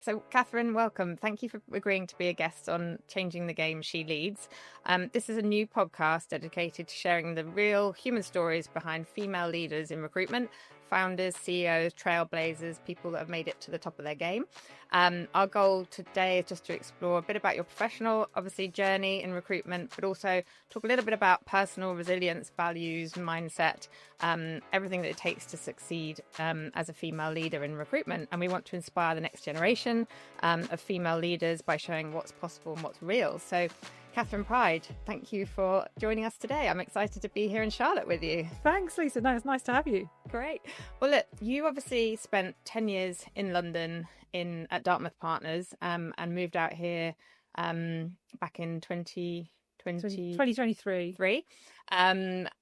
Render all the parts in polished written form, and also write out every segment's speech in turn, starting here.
So, Kathryn, welcome. Thank you for agreeing to be a guest on Changing the Game She Leads. This is a new podcast dedicated to sharing the real human stories behind female leaders in recruitment, founders, CEOs, trailblazers, people that have made it to the top of their game. Our goal today is just to explore a bit about your professional, obviously, journey in recruitment, but also talk a little bit about personal resilience, values, mindset, everything that it takes to succeed as a female leader in recruitment. And we want to inspire the next generation of female leaders by showing what's possible and what's real. So, Kathryn Pride, thank you for joining us today. I'm excited to be here in Charlotte with you. Thanks, Lisa. No, it's nice to have you. Great. Well, look, you obviously spent 10 years in London at Dartmouth Partners and moved out here back in 2023.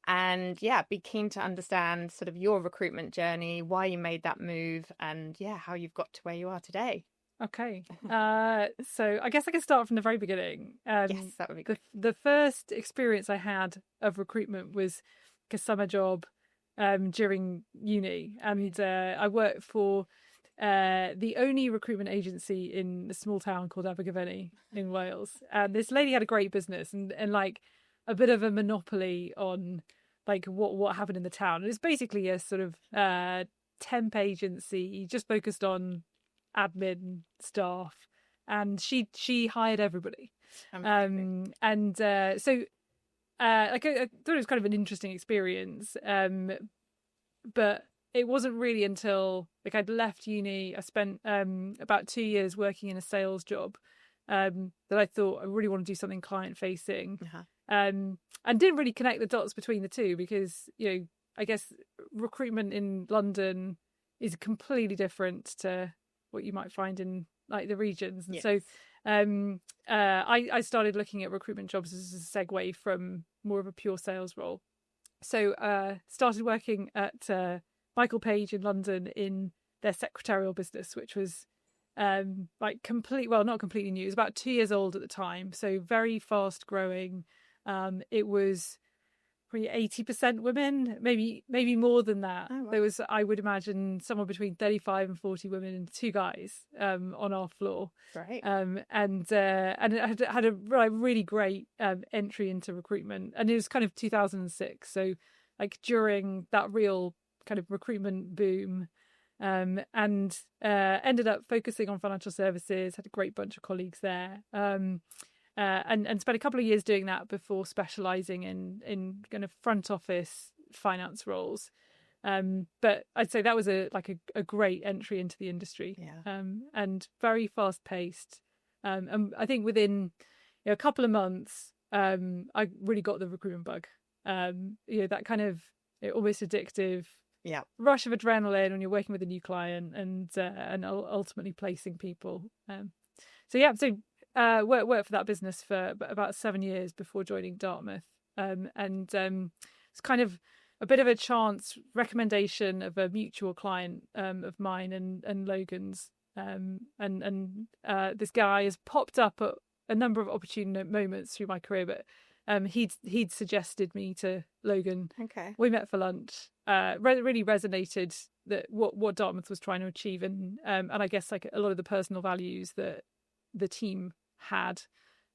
And yeah, be keen to understand sort of your recruitment journey, why you made that move, and how you've got to where you are today. Okay. So I guess I can start from the very beginning. Yes, that would be good. The first experience I had of recruitment was a summer job during uni. And I worked for the only recruitment agency in a small town called Abergavenny in Wales. And this lady had a great business and like a bit of a monopoly on like what happened in the town. It was basically a sort of temp agency just focused on admin staff, and she hired everybody. So I thought it was kind of an interesting experience, but it wasn't really until like I'd left uni. I spent about 2 years working in a sales job that I thought I really want to do something client facing, and didn't really connect the dots between the two because I guess recruitment in London is completely different to what you might find in like the regions. And so I started looking at recruitment jobs as a segue from more of a pure sales role. So started working at Michael Page in London in their secretarial business, which was not completely new. It was about 2 years old at the time, so very fast growing. It was probably 80% women, maybe more than that. Oh, wow. There was, I would imagine, somewhere between 35 and 40 women and 2 guys on our floor. Right. And it had a really great entry into recruitment. And it was kind of 2006. So like during that real kind of recruitment boom, and ended up focusing on financial services, had a great bunch of colleagues there. And spent a couple of years doing that before specialising in kind of front office finance roles. But I'd say that was a great entry into the industry. And very fast paced. And I think within a couple of months, I really got the recruitment bug. That kind of almost addictive rush of adrenaline when you're working with a new client and ultimately placing people. Worked for that business for about 7 years before joining Dartmouth. It's kind of a bit of a chance recommendation of a mutual client of mine and Logan's. This guy has popped up at a number of opportune moments through my career, but he'd suggested me to Logan. Okay. We met for lunch. Really resonated that what Dartmouth was trying to achieve, and I guess like a lot of the personal values that the team had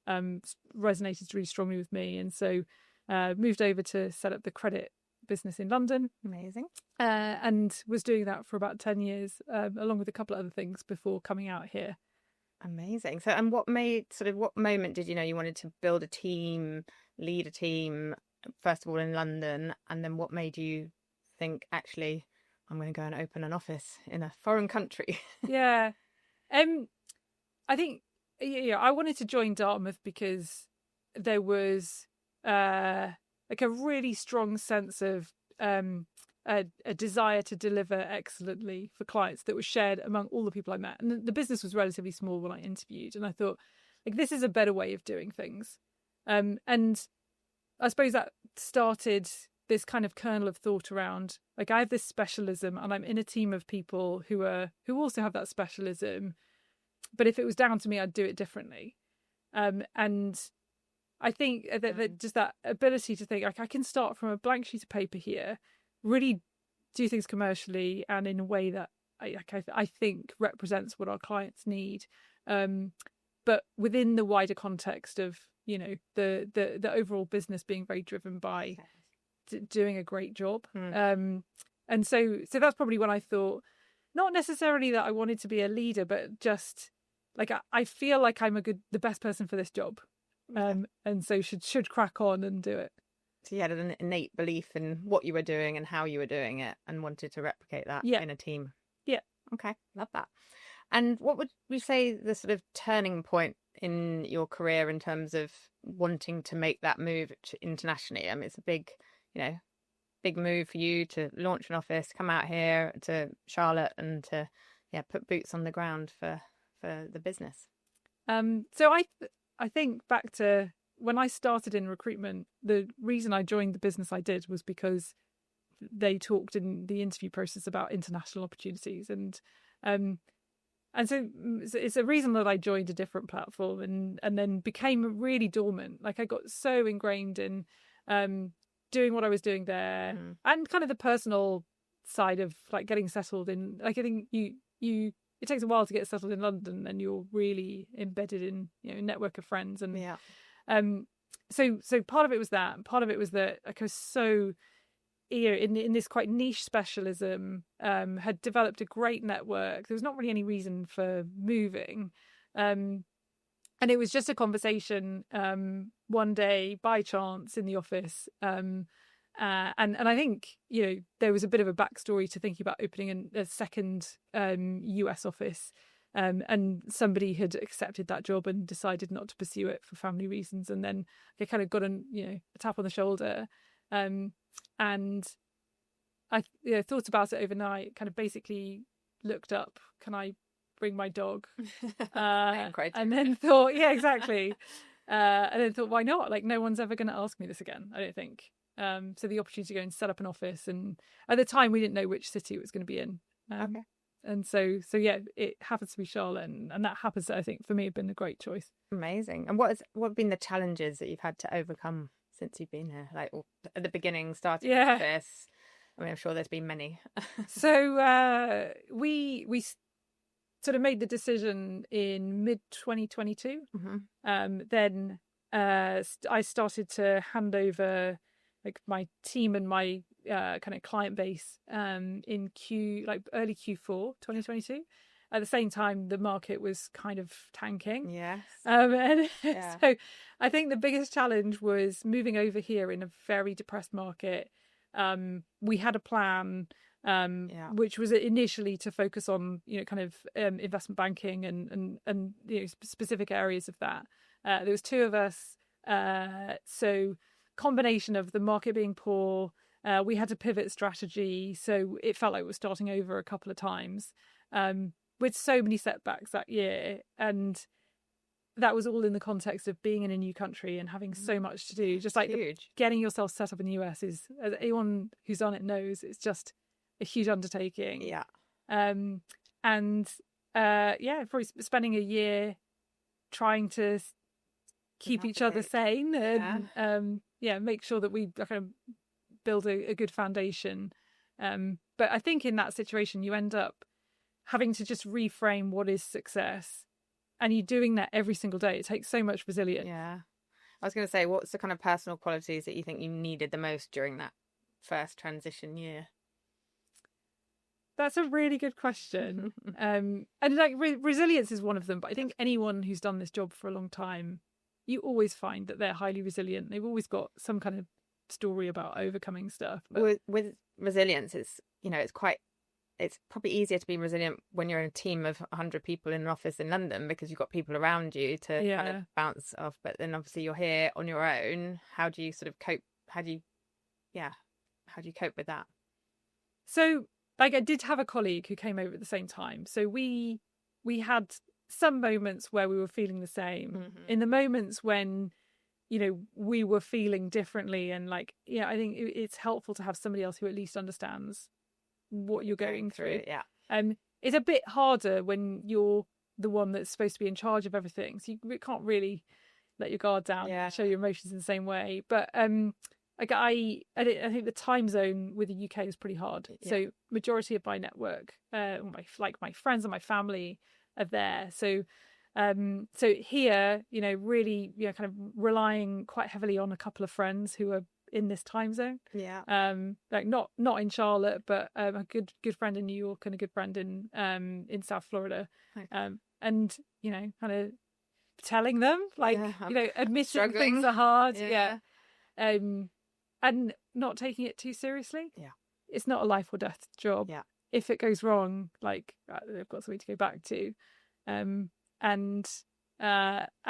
resonated really strongly with me, and so moved over to set up the credit business in London. Amazing. And was doing that for about 10 years, along with a couple of other things before coming out here. Amazing. So, and what moment did you know you wanted to build a team, lead a team, first of all in London, and then what made you think, actually, I'm going to go and open an office in a foreign country? I think I wanted to join Dartmouth because there was like a really strong sense of a desire to deliver excellently for clients that was shared among all the people I met. And the business was relatively small when I interviewed, and I thought, like, this is a better way of doing things. And I suppose that started this kind of kernel of thought around, like, I have this specialism and I'm in a team of people who also have that specialism. But if it was down to me, I'd do it differently. And I think that just that ability to think, like, I can start from a blank sheet of paper here, really do things commercially and in a way that I think represents what our clients need, but within the wider context of, you know, the overall business being very driven by doing a great job. And so that's probably when I thought, not necessarily that I wanted to be a leader, but just like I feel like I'm the best person for this job, and so should crack on and do it. So you had an innate belief in what you were doing and how you were doing it, and wanted to replicate that in a team. Yeah. Okay, love that. And what would you say the sort of turning point in your career in terms of wanting to make that move internationally? I mean, it's a big move for you to launch an office, come out here to Charlotte, and to put boots on the ground for the business. So I think back to when I started in recruitment, the reason I joined the business I did was because they talked in the interview process about international opportunities, and so it's a reason that I joined a different platform and then became really dormant. Like I got so ingrained in doing what I was doing there, and kind of the personal side of like getting settled in. Like I think it takes a while to get settled in London, and you're really embedded in, you know, a network of friends. And so part of it was that, and part of it was that like I was so, you know, in this quite niche specialism, had developed a great network. There was not really any reason for moving, and it was just a conversation one day by chance in the office, and I think, you know, there was a bit of a backstory to thinking about opening a second US office, and somebody had accepted that job and decided not to pursue it for family reasons, and then they kind of got a tap on the shoulder, and I thought about it overnight. Kind of basically looked up, can I bring my dog? And then thought, yeah, exactly. And then thought, why not? Like, no one's ever going to ask me this again, I don't think. So the opportunity to go and set up an office, and at the time we didn't know which city it was going to be in. And so yeah, it happens to be Charlotte, and that happens to, I think, for me, have been a great choice. Amazing. And what have been the challenges that you've had to overcome since you've been here? Like at the beginning, starting with this. I mean, I'm sure there's been many. So we sort of made the decision in mid 2022. Then I started to hand over like my team and my kind of client base in early Q4 2022. At the same time, the market was kind of tanking. Yes. So I think the biggest challenge was moving over here in a very depressed market. We had a plan, which was initially to focus on, you know, kind of investment banking and you know, specific areas of that. There was two of us, so combination of the market being poor, we had to pivot strategy, so it felt like we were starting over a couple of times, with so many setbacks that year, and that was all in the context of being in a new country and having so much to do. Just like getting yourself set up in the US is, as anyone who's done it knows, it's just a huge undertaking. Yeah. Probably spending a year trying to keep each other sane and make sure that we kind of build a good foundation. But I think in that situation, you end up having to just reframe what is success. And you're doing that every single day. It takes so much resilience. Yeah. I was going to say, what's the kind of personal qualities that you think you needed the most during that first transition year? That's a really good question. And like resilience is one of them. But I think anyone who's done this job for a long time, you always find that they're highly resilient. They've always got some kind of story about overcoming stuff. But with resilience, it's probably easier to be resilient when you're in a team of 100 people in an office in London, because you've got people around you to kind of bounce off. But then obviously you're here on your own. How do you sort of cope? How do you cope with that? So like I did have a colleague who came over at the same time. So we had some moments where we were feeling the same. In the moments when, you know, we were feeling differently, and like, yeah, I think it's helpful to have somebody else who at least understands what you're going through. It's a bit harder when you're the one that's supposed to be in charge of everything, so you can't really let your guard down, show your emotions in the same way. But like I think the time zone with the UK is pretty hard. Yeah. So majority of my network, my friends and my family are there. So here, really, kind of relying quite heavily on a couple of friends who are in this time zone. Yeah. Like not in Charlotte, but a good friend in New York and a good friend in South Florida. Okay. And kind of telling them, like, admitting struggling. things are hard. Yeah. And not taking it too seriously. Yeah. It's not a life or death job. Yeah. If it goes wrong, like, they've got something to go back to. I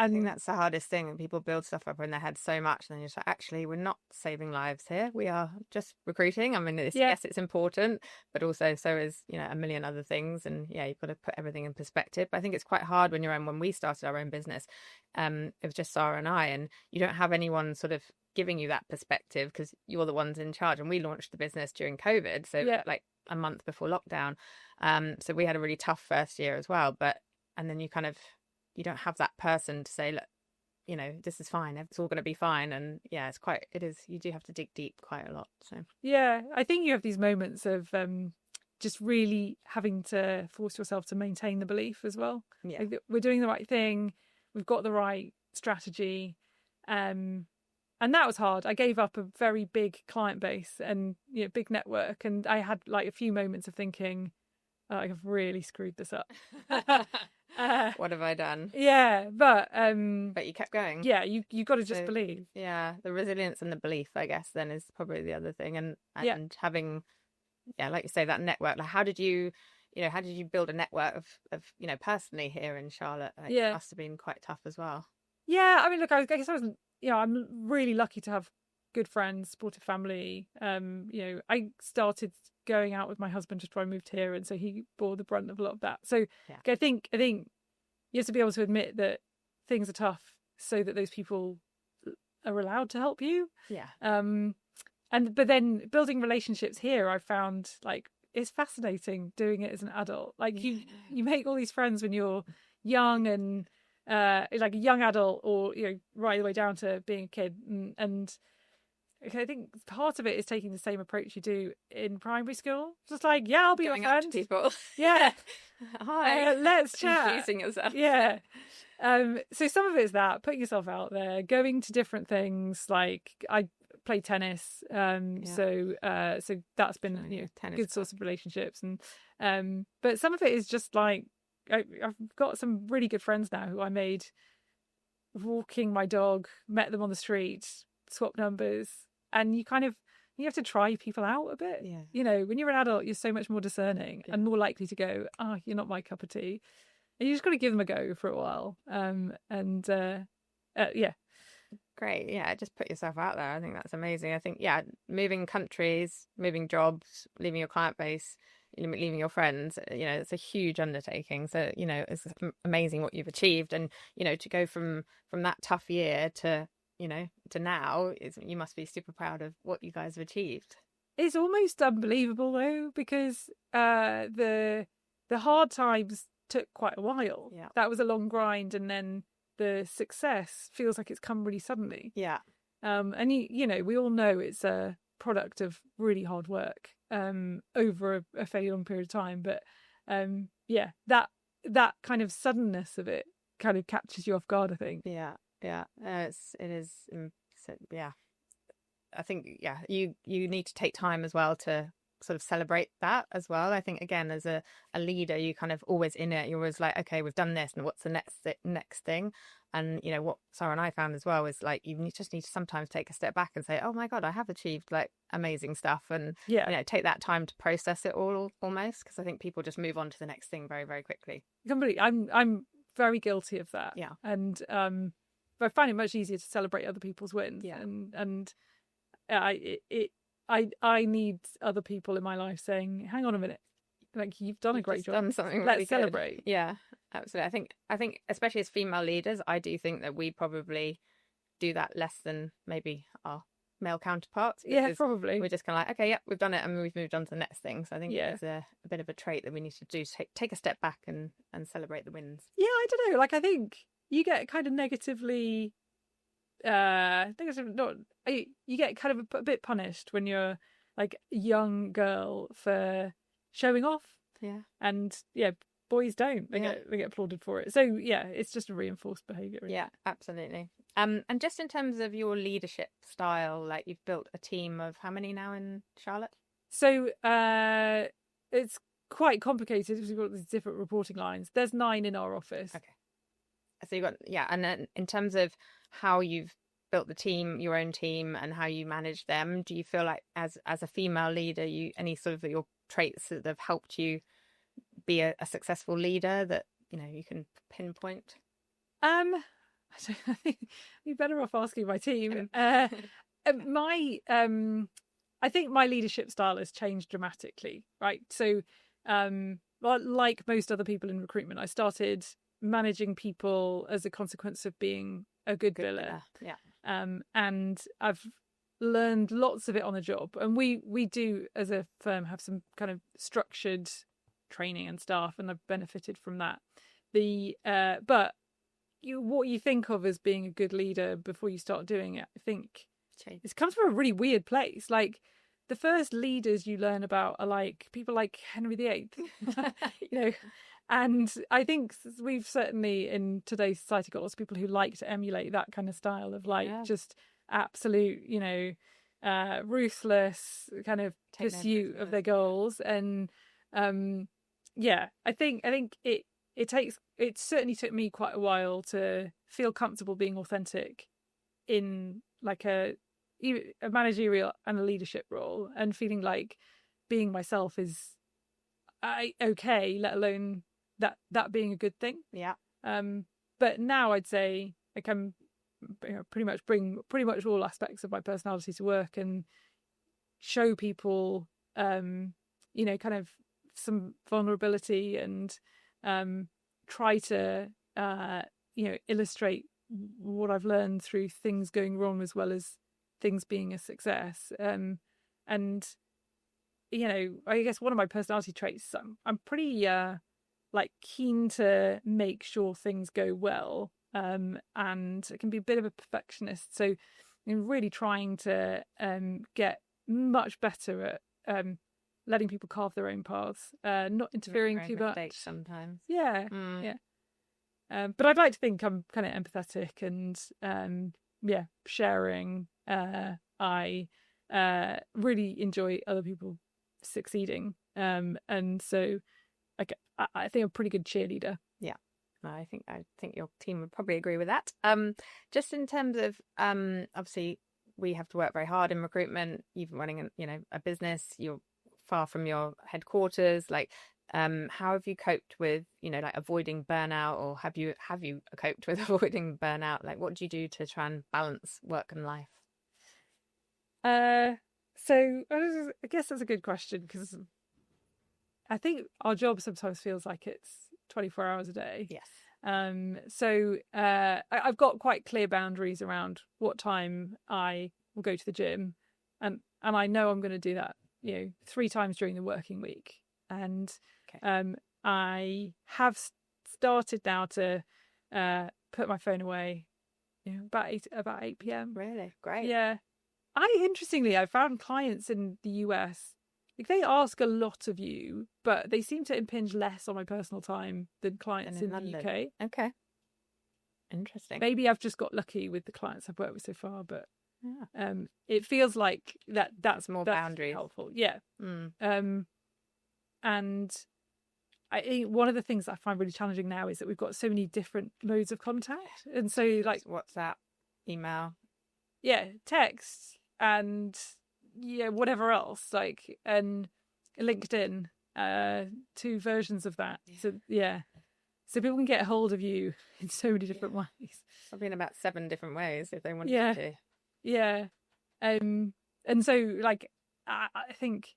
think that's the hardest thing, and people build stuff up in their head so much, and then you're just like, actually, we're not saving lives here. We are just recruiting. I mean, yes, it's important, but also so is a million other things, and you've got to put everything in perspective. But I think it's quite hard when we started our own business, it was just Sarah and I, and you don't have anyone sort of giving you that perspective because you're the ones in charge. And we launched the business during COVID, so like a month before lockdown. So we had a really tough first year as well. And then you don't have that person to say, look, this is fine. It's all going to be fine. And you do have to dig deep quite a lot. So I think you have these moments of just really having to force yourself to maintain the belief as well. Yeah, like, we're doing the right thing. We've got the right strategy. And that was hard. I gave up a very big client base and big network, and I had like a few moments of thinking, I've really screwed this up. What have I done? Yeah, but you kept going. Yeah, you got to just believe. Yeah, the resilience and the belief, I guess, then is probably the other thing, and having, like you say, that network. Like, how did you build a network of personally here in Charlotte? Like, it must have been quite tough as well. Yeah, I mean, look, I guess I wasn't. I'm really lucky to have good friends, supportive family. I started going out with my husband just before I moved here, and so he bore the brunt of a lot of that. So I think you have to be able to admit that things are tough so that those people are allowed to help you. Yeah. But then building relationships here, I found, like, it's fascinating doing it as an adult. Like, you make all these friends when you're young and like a young adult, or right the way down to being a kid, and I think part of it is taking the same approach you do in primary school. Just like, I'll be your friend. Up to people. Yeah. Hi. Let's chat. Introducing yourself. Yeah. So some of it is that, putting yourself out there, going to different things. Like, I play tennis. So that's been good source of relationships. And but some of it is just like, I've got some really good friends now who I made walking my dog, met them on the street, swap numbers. And you have to try people out a bit. Yeah. When you're an adult, you're so much more discerning and more likely to go, you're not my cup of tea. And you just got to give them a go for a while. Great. Yeah, just put yourself out there. I think that's amazing. I think, moving countries, moving jobs, leaving your client base, leaving your friends, it's a huge undertaking. So, it's amazing what you've achieved. And, to go from that tough year to now, you must be super proud of what you guys have achieved. It's almost unbelievable though, because the hard times took quite a while. Yeah, that was a long grind, and then the success feels like it's come really suddenly. Yeah. And we all know it's a product of really hard work over a fairly long period of time, but that kind of suddenness of it kind of catches you off guard, I think. It is. I think you need to take time as well to sort of celebrate that as well. I think, again, as a leader, you kind of always in it. You're always like, okay, we've done this, and what's the next thing? And what Sarah and I found as well is, like, you just need to sometimes take a step back and say, oh my god, I have achieved like amazing stuff, and take that time to process it all almost, because I think people just move on to the next thing very, very quickly. Completely. I'm very guilty of that. Yeah. And but I find it much easier to celebrate other people's wins. Yeah. And I need other people in my life saying, hang on a minute, like, you've done a great job. Done something Let's really celebrate. Good. Yeah, absolutely. I think especially as female leaders, I do think that we probably do that less than maybe our male counterparts. Yeah, probably. We're just kind of like, okay, we've done it, and we've moved on to the next thing. So I think it's a bit of a trait that we need to do, take a step back and celebrate the wins. Yeah, I don't know. Like, I think you get kind of negatively I think it's not. You get kind of a bit punished when you're like a young girl for showing off. Yeah. And boys don't. They get applauded for it. So yeah, it's just a reinforced behaviour. Really. Yeah, absolutely. And just in terms of your leadership style, like you've built a team of how many now in Charlotte? So it's quite complicated because we've got these different reporting lines. There's 9 in our office. Okay. So you've got, and then in terms of how you've built the team, your own team, and how you manage them, do you feel like as a female leader, any sort of your traits that have helped you be a successful leader that you can pinpoint? I think you're better off asking my team. I think my leadership style has changed dramatically, right? So, like most other people in recruitment, I started managing people as a consequence of being a good biller. Yeah. And I've learned lots of it on the job. And we do, as a firm, have some kind of structured training and stuff, and I've benefited from that. But what you think of as being a good leader before you start doing it, I think it comes from a really weird place. Like the first leaders you learn about are like people like Henry VIII, and I think we've certainly in today's society got lots of people who like to emulate that kind of style of just absolute, ruthless kind of pursuit of their goals. And I think it certainly took me quite a while to feel comfortable being authentic in like a managerial and a leadership role, and feeling like being myself is okay, let alone that being a good thing. Yeah. But now I'd say I can pretty much bring pretty much all aspects of my personality to work and show people, kind of some vulnerability, and try to illustrate what I've learned through things going wrong as well as things being a success. And I guess one of my personality traits, I'm pretty keen to make sure things go well, and I can be a bit of a perfectionist, so I'm really trying to get much better at letting people carve their own paths, not interfering too much sometimes. Yeah. But I'd like to think I'm kind of empathetic and sharing. I really enjoy other people succeeding, and so I think I'm a pretty good cheerleader. Yeah, I think your team would probably agree with that. Just in terms of obviously we have to work very hard in recruitment. Even running a business, you're far from your headquarters. Like, how have you coped with avoiding burnout, or have you coped with avoiding burnout? Like, what do you do to try and balance work and life? So I guess that's a good question, because I think our job sometimes feels like it's 24 hours a day. Yes. So I've got quite clear boundaries around what time I will go to the gym, and I know I'm going to do that 3 times during the working week. And I have started now to put my phone away about 8 p.m. Really? Great. Yeah. Interestingly, I found clients in the US, like, they ask a lot of you, but they seem to impinge less on my personal time than clients in the UK. Okay. Interesting. Maybe I've just got lucky with the clients I've worked with so far, but it feels like that's boundaries. Helpful. Yeah. And I think one of the things that I find really challenging now is that we've got so many different modes of contact, and so like WhatsApp, email, text, and whatever else, like, and LinkedIn, 2 versions of that. So people can get a hold of you in so many different ways. Probably in about 7 different ways if they wanted to. Yeah. And so, like, I think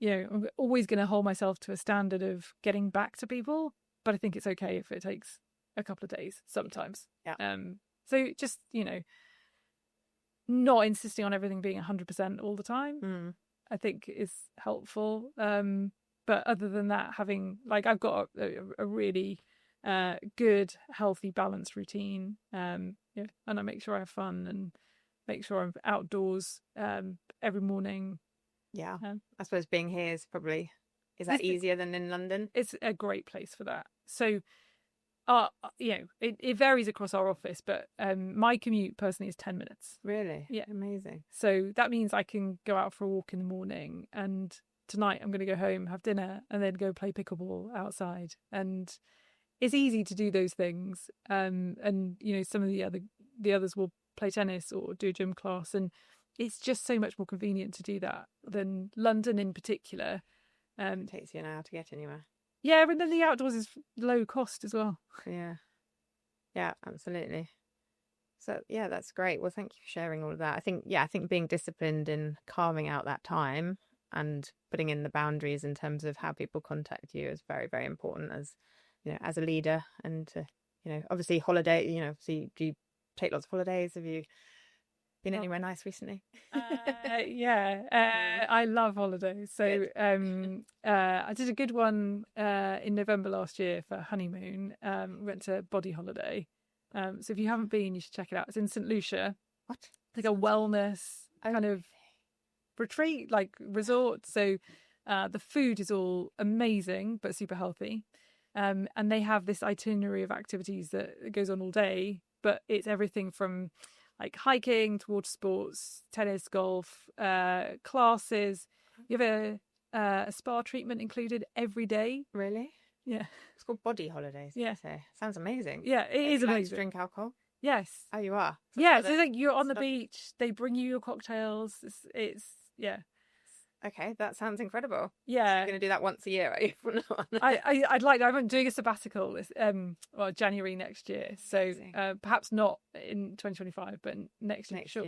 I'm always going to hold myself to a standard of getting back to people, but I think it's okay if it takes a couple of days sometimes. Yeah. So just not insisting on everything being 100% all the time, I think is helpful. But other than that, having, like, I've got a really good, healthy, balanced routine. And I make sure I have fun and make sure I'm outdoors every morning. Yeah, I suppose being here is probably, is that easier than in London? It's a great place for that. So, it varies across our office, but my commute personally is 10 minutes. Really? Yeah. Amazing. So that means I can go out for a walk in the morning, and tonight I'm going to go home, have dinner, and then go play pickleball outside. And it's easy to do those things. And some of the others will play tennis or do a gym class, and it's just so much more convenient to do that than London in particular. It takes you an hour to get anywhere. Yeah, and then the outdoors is low cost as well. Yeah, absolutely. So yeah, that's great. Well, thank you for sharing all of that. I think being disciplined in carving out that time and putting in the boundaries in terms of how people contact you is very, very important as, as a leader. And obviously holiday, obviously, do you take lots of holidays? Have you been anywhere nice recently? I love holidays. So I did a good one in November last year for honeymoon. We went to Body Holiday. So if you haven't been, you should check it out. It's in St. Lucia. What? It's like a wellness kind of retreat, like resort. So the food is all amazing, but super healthy. And they have this itinerary of activities that goes on all day, but it's everything from like hiking to water sports, tennis, golf, classes. You have a spa treatment included every day. Really? Yeah. It's called Body Holidays. Yeah. Sounds amazing. Yeah, it is amazing. Like to drink alcohol? Yes. Oh, you are? Yeah, so like you're on the beach, they bring you your cocktails. It's yeah. Okay, that sounds incredible. Yeah. So you're going to do that once a year, are you? I'd like to. I'm doing a sabbatical this January next year. So perhaps not in 2025, but next year. Sure.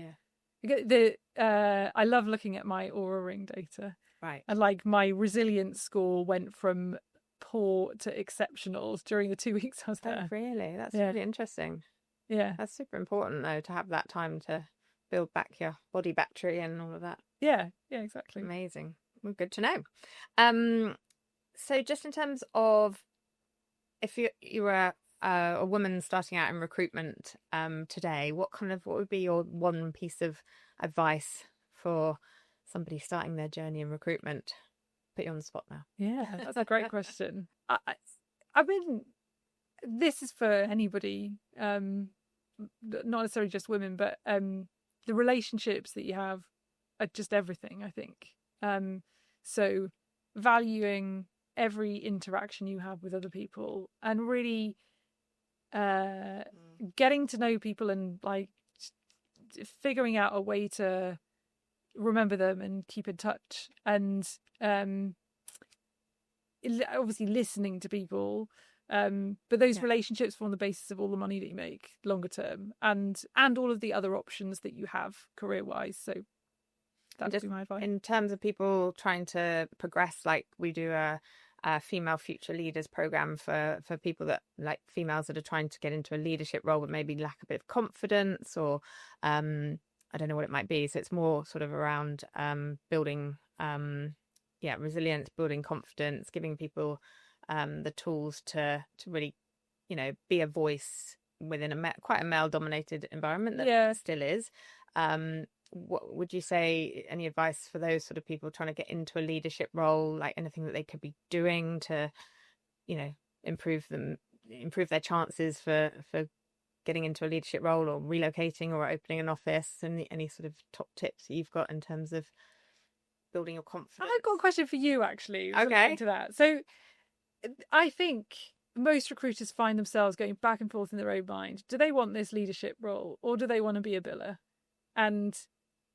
I love looking at my Aura Ring data. Right. And like my resilience score went from poor to exceptional during the 2 weeks I was there. Oh, really? That's really interesting. Yeah. That's super important though, to have that time to build back your body battery and all of that. Yeah, exactly. Amazing. Well, good to know. So just in terms of if you were a woman starting out in recruitment today, what would be your one piece of advice for somebody starting their journey in recruitment? Put you on the spot now. Yeah, that's a great question. I mean, this is for anybody, not necessarily just women, but the relationships that you have are just everything, I think. So valuing every interaction you have with other people and really getting to know people and like figuring out a way to remember them and keep in touch, and obviously listening to people, but those relationships form the basis of all the money that you make longer term, and all of the other options that you have career wise. So that would be my advice. In terms of people trying to progress, like we do a female future leaders program for people that, like, females that are trying to get into a leadership role but maybe lack a bit of confidence, or I don't know what it might be. So it's more sort of around building resilience, building confidence, giving people the tools to really, be a voice within quite a male dominated environment that still is. What would you say, any advice for those sort of people trying to get into a leadership role, like anything that they could be doing to, improve their chances for getting into a leadership role, or relocating, or opening an office, and any sort of top tips that you've got in terms of building your confidence? I've got a question for you, actually. Okay. To that. So I think most recruiters find themselves going back and forth in their own mind. Do they want this leadership role, or do they want to be a biller? And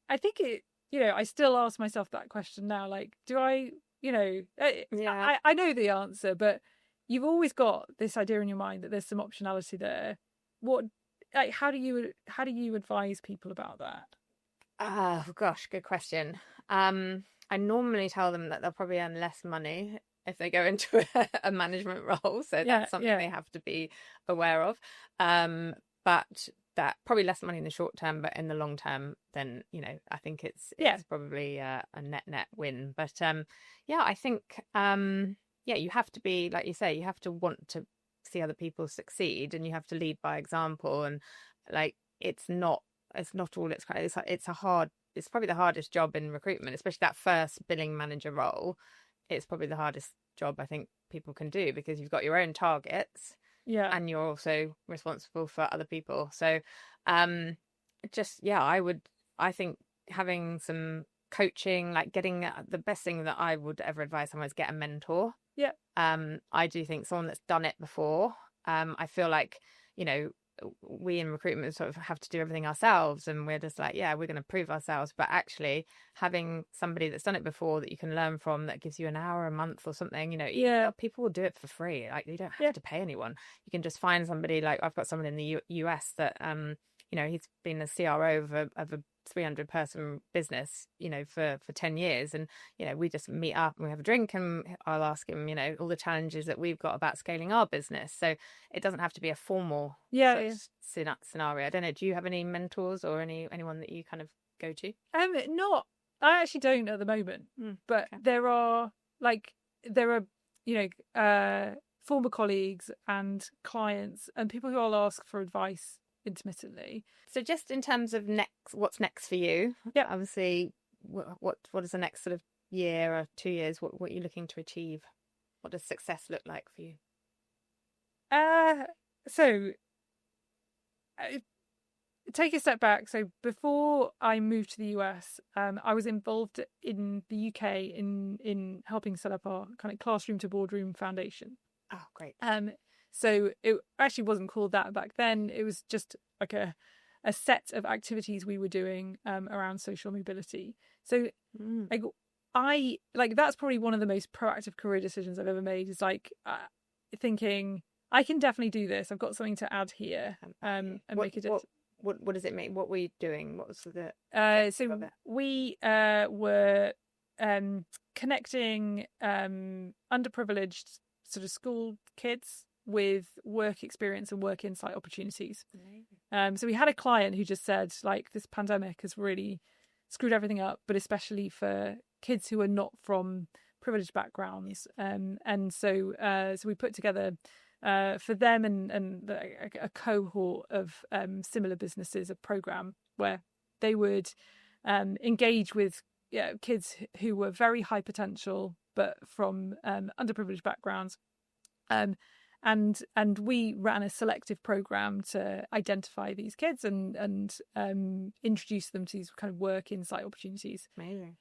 I think I still ask myself that question now. Like, do I, I know the answer, but you've always got this idea in your mind that there's some optionality there. How do you advise people about that? Oh gosh, good question. I normally tell them that they'll probably earn less money if they go into a management role, so that's something they have to be aware of. But that probably less money in the short term, but in the long term, then I think it's probably a net win. But I think you have to be, like you say, you have to want to see other people succeed, and you have to lead by example. And like, it's not all it's probably the hardest job in recruitment, especially that first billing manager role. It's probably the hardest job I think people can do, because you've got your own targets, and you're also responsible for other people. So I think having some coaching, like getting the best thing that I would ever advise someone is get a mentor. I do think someone that's done it before. I feel like, we in recruitment sort of have to do everything ourselves, and we're just like, we're going to prove ourselves. But actually having somebody that's done it before that you can learn from, that gives you an hour a month or something, people will do it for free. Like, you don't have to pay anyone. You can just find somebody. Like, I've got someone in the US that he's been a CRO of a 300 person business, for 10 years. And, we just meet up and we have a drink, and I'll ask him, all the challenges that we've got about scaling our business. So it doesn't have to be a formal scenario. I don't know. Do you have any mentors or anyone that you kind of go to? I actually don't at the moment, but okay. there are former colleagues and clients and people who I'll ask for advice intermittently. So just in terms of what's next for you, obviously, what is the next sort of year or 2 years? What are you looking to achieve? What does success look like for you? Take a step back. So before I moved to the US, I was involved in the UK in helping set up our kind of classroom to boardroom foundation. Oh, great. So it actually wasn't called that back then. It was just like a set of activities we were doing around social mobility. So that's probably one of the most proactive career decisions I've ever made, is like thinking, I can definitely do this. I've got something to add here and make a difference. What does it mean? What were you doing? What was the... So we were connecting underprivileged sort of school kids with work experience and work insight opportunities. So we had a client who just said, like, this pandemic has really screwed everything up, but especially for kids who are not from privileged backgrounds. And so we put together for them and a cohort of similar businesses, a program where they would engage with kids who were very high potential but from underprivileged backgrounds. And we ran a selective program to identify these kids and introduce them to these kind of work insight opportunities. Amazing.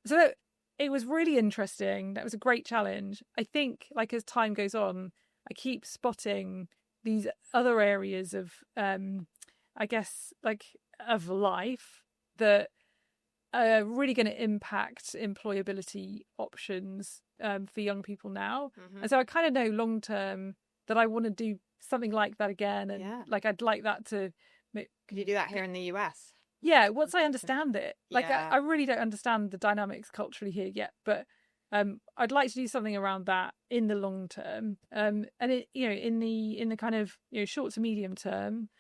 So it was really interesting. That was a great challenge. I think, like, as time goes on, I keep spotting these other areas of, I guess, like, of life that are really going to impact employability options for young people now. And so I kind of know long term that I want to do something like that again. And like, I'd like that to... Could you do that here in the US? Yeah, once I understand it. Like, I really don't understand the dynamics culturally here yet, but I'd like to do something around that in the long term. And it, in the kind of short to medium term,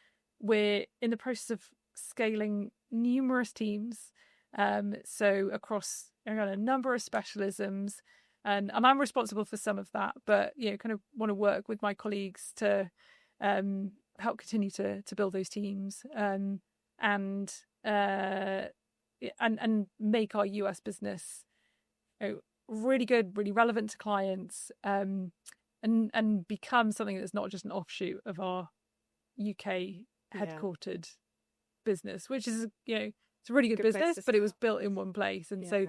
we're in the process of scaling numerous teams. So across a number of specialisms, and I'm responsible for some of that, but kind of want to work with my colleagues to help continue to build those teams and make our US business really good, really relevant to clients, and become something that's not just an offshoot of our UK headquartered business, which is it's a really good business, but it was built in one place, and so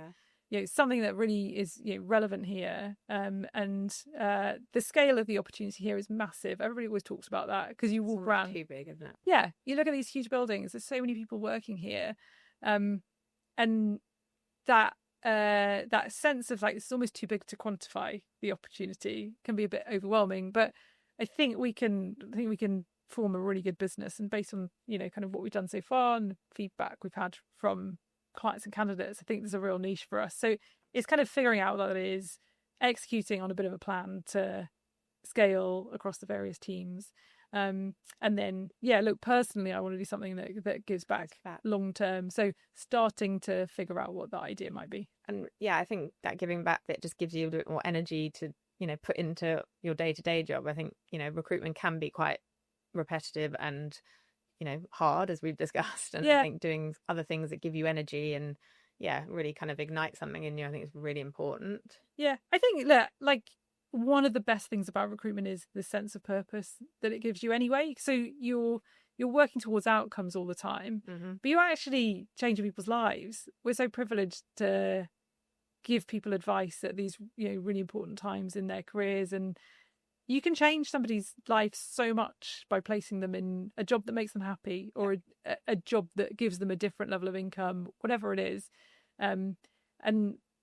something that really is relevant here. And the scale of the opportunity here is massive. Everybody always talks about that because you walk around. Too big, isn't it? Yeah, you look at these huge buildings. There's so many people working here, and that sense of like it's almost too big to quantify. The opportunity can be a bit overwhelming, but I think we can form a really good business, and based on kind of what we've done so far and feedback we've had from clients and candidates, I think there's a real niche for us. So it's kind of figuring out what that is, executing on a bit of a plan to scale across the various teams, and then look, personally I want to do something that gives back long term, so starting to figure out what that idea might be. And I think that giving back bit just gives you a bit more energy to put into your day-to-day job. I think, recruitment can be quite repetitive and, hard, as we've discussed. And I think doing other things that give you energy and, really kind of ignite something in you, I think is really important. Yeah, I think that, like, one of the best things about recruitment is the sense of purpose that it gives you anyway. So you're working towards outcomes all the time, but you're actually changing people's lives. We're so privileged to give people advice at these, really important times in their careers, and you can change somebody's life so much by placing them in a job that makes them happy, or a job that gives them a different level of income, whatever it is, and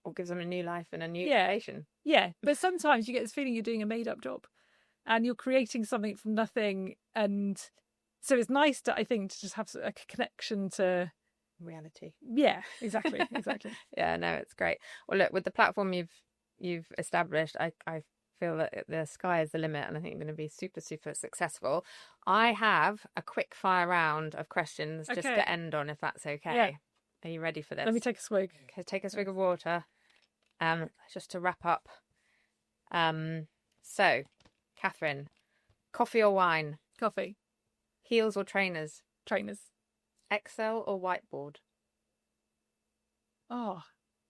or gives them a new life and a new education. Yeah, but sometimes you get this feeling you're doing a made-up job, and you're creating something from nothing, and so it's nice to, I think, to just have a connection to reality. Yeah, exactly. Yeah, no, it's great. Well, look, with the platform you've established, I feel that the sky is the limit, and I think you're going to be super, super successful. I have a quick fire round of questions just to end on, if that's okay. Yeah. Are you ready for this? Let me take a swig. Okay, take a swig of water. Just to wrap up. So, Kathryn, coffee or wine? Coffee. Heels or trainers? Trainers. Excel or whiteboard? Oh,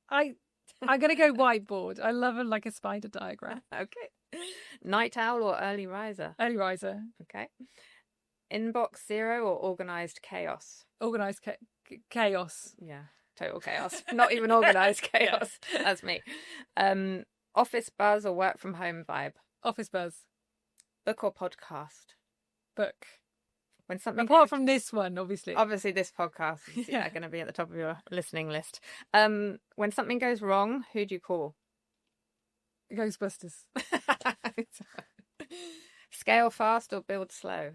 I'm going to go whiteboard. I love a spider diagram. Okay. Night owl or early riser? Early riser. Okay. Inbox zero or organised chaos? Organised chaos. Yeah, total chaos. Not even organised chaos. That's me. Office buzz or work from home vibe? Office buzz. Book or podcast? Book. When something apart from this one, obviously this podcast is going to be at the top of your listening list. When something goes wrong, who do you call? Ghostbusters. Scale fast or build slow?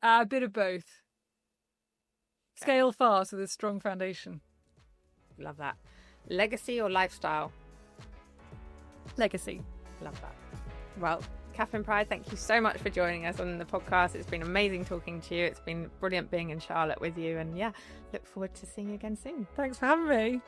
A bit of both. Scale fast with a strong foundation. Love that. Legacy or lifestyle? Legacy. Love that. Well, Kathryn Pride, thank you so much for joining us on the podcast. It's been amazing talking to you. It's been brilliant being in Charlotte with you. And look forward to seeing you again soon. Thanks for having me.